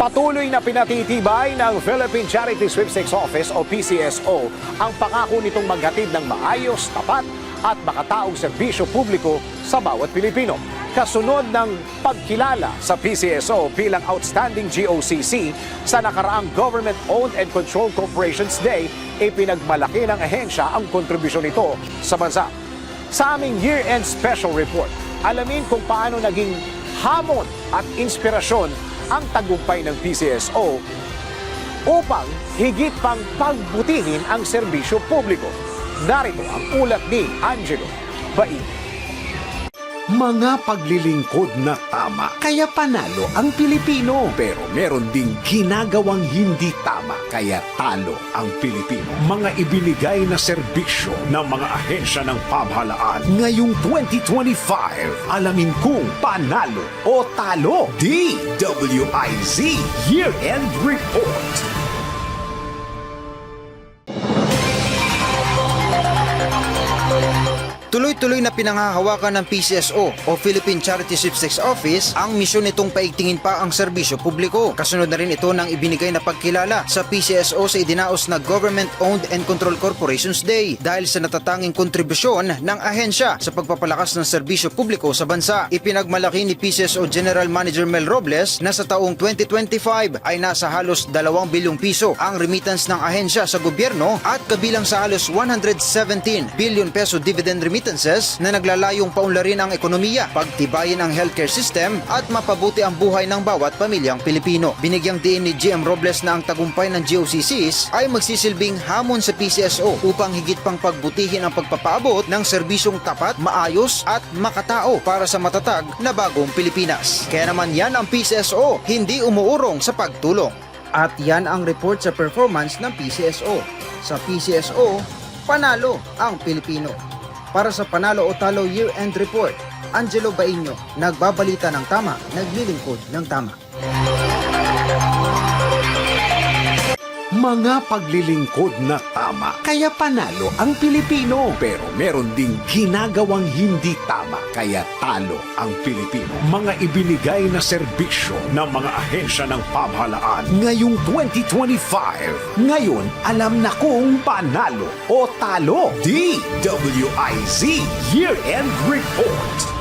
Patuloy na pinatitibay ng Philippine Charity Sweepstakes Office o PCSO ang pangako nitong maghatid ng maayos, tapat at makataong serbisyo publiko sa bawat Pilipino. Kasunod ng pagkilala sa PCSO bilang Outstanding GOCC sa nakaraang Government-Owned and Controlled Corporations Day, ipinagmalaki ng ahensya ang kontribusyon nito sa bansa. Sa aming year-end special report, alamin kung paano naging hamon at inspirasyon ang tagumpay ng PCSO upang higit pang pagbutihin ang serbisyo publiko. Narito ang ulat ni Angelo Bain. Mga paglilingkod na tama, kaya panalo ang Pilipino. Pero meron ding ginagawang hindi tama, kaya talo ang Pilipino. Mga ibinigay na serbisyo ng mga ahensya ng pamahalaan. Ngayong 2025, alamin kung panalo o talo. DWIZ Year-End Report. Tuloy-tuloy na pinanghahawakan ng PCSO o Philippine Charity Sweepstakes Office ang misyon nitong paigtingin pa ang serbisyo publiko. Kasunod na rin ito ng ibinigay na pagkilala sa PCSO sa idinaos na Government-Owned and Controlled Corporations Day dahil sa natatanging kontribusyon ng ahensya sa pagpapalakas ng serbisyo publiko sa bansa. Ipinagmalaki ni PCSO General Manager Mel Robles na sa taong 2025 ay nasa halos 2 bilyong piso ang remittance ng ahensya sa gobyerno at kabilang sa halos 117 billion peso dividend remittance na naglalayong paunlarin ang ekonomiya, pagtibayin ang healthcare system at mapabuti ang buhay ng bawat pamilyang Pilipino. Binigyang diin ni GM Robles na ang tagumpay ng GOCCs ay magsisilbing hamon sa PCSO upang higit pang pagbutihin ang pagpapaabot ng serbisyong tapat, maayos at makatao para sa matatag na bagong Pilipinas. Kaya naman yan ang PCSO, hindi umuurong sa pagtulong. At yan ang report sa performance ng PCSO. Sa PCSO, panalo ang Pilipino. Para sa Panalo o Talo Year-End Report, Angelo Bainyo, nagbabalita ng tama, naglilingkod ng tama. Mga paglilingkod na tama, kaya panalo ang Pilipino. Pero meron ding ginagawang hindi tama, kaya talo ang Pilipino. Mga ibinigay na serbisyo ng mga ahensya ng pamahalaan ngayong 2025. Ngayon, alam na kung panalo o talo. DWIZ Year-End Report.